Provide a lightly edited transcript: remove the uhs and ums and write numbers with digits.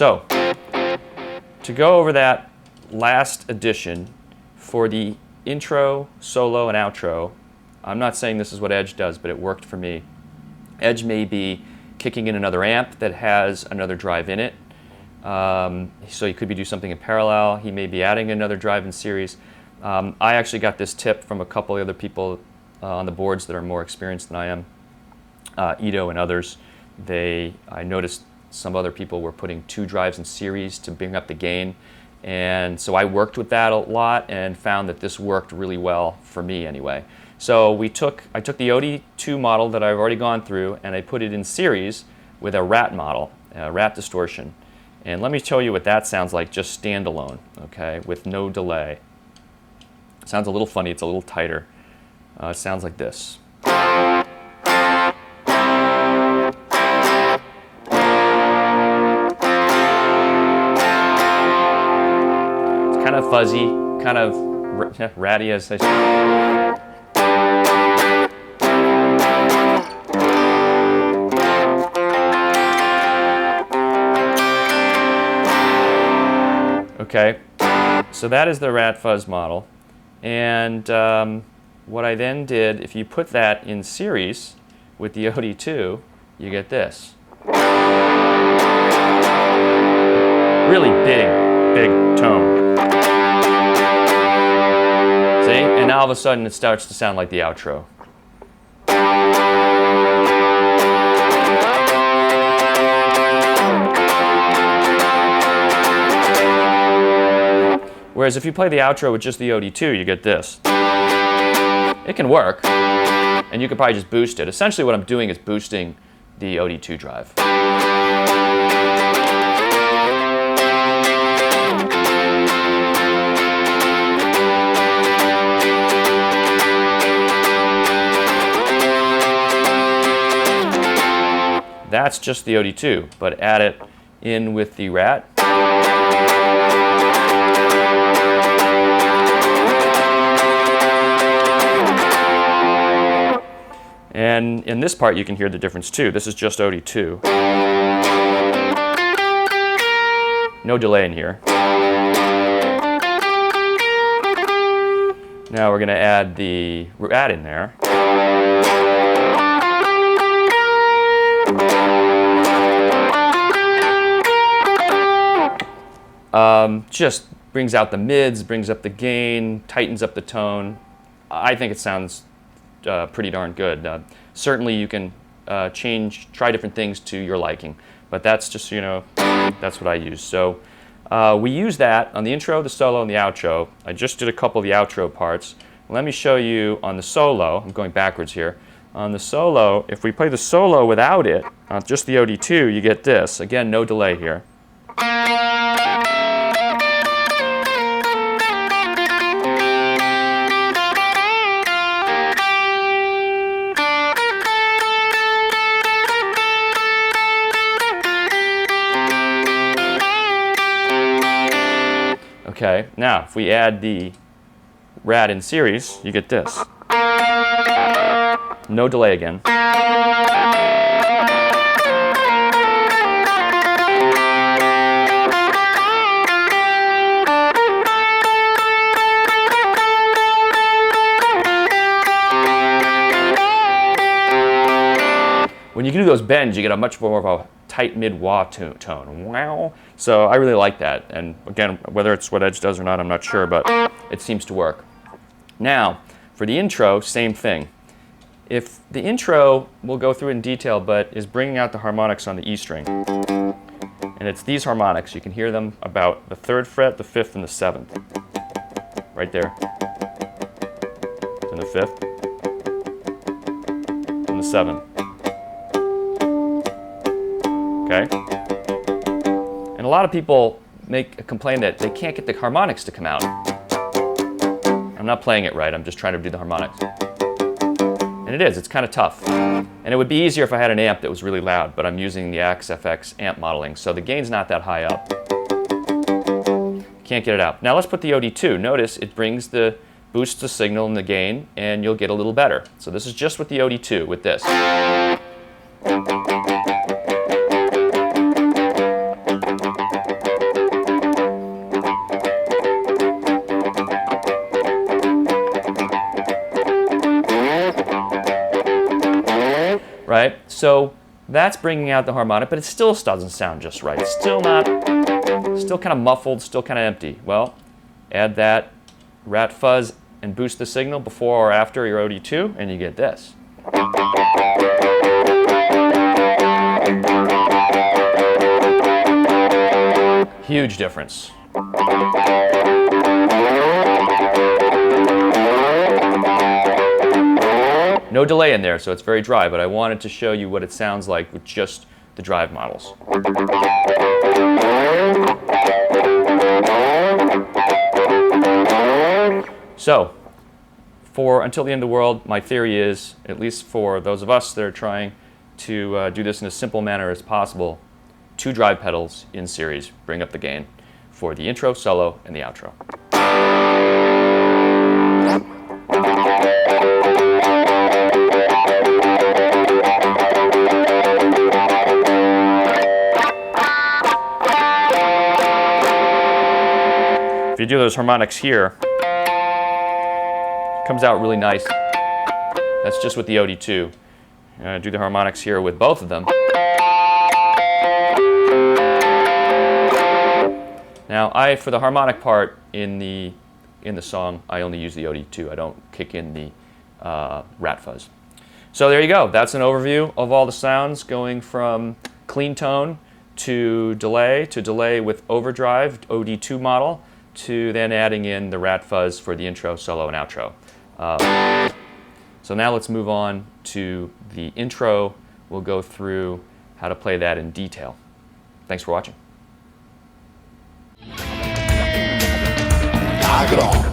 So, to go over that last addition, for the intro, solo, and outro, I'm not saying this is what Edge does, but it worked for me. Edge may be kicking in another amp that has another drive in it. So he could be doing something in parallel. He may be adding another drive in series. I actually got this tip from a couple of other people on the boards that are more experienced than I am, Ito and others. I noticed some other people were putting 2 drives in series to bring up the gain. And so I worked with that a lot and found that this worked really well for me anyway. So I took the OD2 model that I've already gone through and I put it in series with a rat model, a rat distortion. And let me show you what that sounds like just standalone, okay, with no delay. It sounds a little funny, it's a little tighter. It sounds like this. Kind of fuzzy, kind of ratty, as I say. Okay, so that is the rat fuzz model, and what I then did, if you put that in series with the OD2, you get this. Really big tone. See? And now all of a sudden it starts to sound like the outro. Whereas if you play the outro with just the OD2, you get this. It can work, and you could probably just boost it. Essentially what I'm doing is boosting the OD2 drive. That's just the OD2, but add it in with the rat. And in this part you can hear the difference too. This is just OD2. No delay in here. Now we're going to add the rat in there. Just brings out the mids, brings up the gain, tightens up the tone. I think it sounds pretty darn good. Certainly you can try different things to your liking, but that's just, that's what I use. So we use that on the intro, the solo, and the outro. I just did a couple of the outro parts. Let me show you on the solo. I'm going backwards here. On the solo, if we play the solo without it, just the OD2, you get this. Again, no delay here. Okay, now if we add the rat in series, you get this. No delay again. When you do those bends, you get a much more of a tight mid-wah tone. Wow. So I really like that. And again, whether it's what Edge does or not, I'm not sure, but it seems to work. Now, for the intro, same thing. If the intro, we'll go through in detail, but is bringing out the harmonics on the E string. And it's these harmonics. You can hear them about the 3rd fret, the 5th, and the 7th. Right there. And the 5th. And the 7th. Okay? And a lot of people make a complaint that they can't get the harmonics to come out. I'm not playing it right, I'm just trying to do the harmonics. And it is, it's kind of tough. And it would be easier if I had an amp that was really loud, but I'm using the XFX amp modeling, so the gain's not that high up. Can't get it out. Now let's put the OD2. Notice it boosts the signal and the gain, and you'll get a little better. So this is just with the OD2, with this. So that's bringing out the harmonic, but it still doesn't sound just right. It's still kind of muffled, still kind of empty. Well, add that rat fuzz and boost the signal before or after your OD2, and you get this. Huge difference. No delay in there, so it's very dry, but I wanted to show you what it sounds like with just the drive models. So, for Until the End of the World, my theory is, at least for those of us that are trying to do this in a simple manner as possible, 2 drive pedals in series bring up the gain for the intro, solo, and the outro. If you do those harmonics here, it comes out really nice. That's just with the OD2. Do the harmonics here with both of them. Now, for the harmonic part in the song, I only use the OD2. I don't kick in the rat fuzz. So there you go. That's an overview of all the sounds going from clean tone to delay with overdrive, OD2 model, to then adding in the rat fuzz for the intro, solo, and outro. So now let's move on to the intro. We'll go through how to play that in detail. Thanks for watching. Knock it off.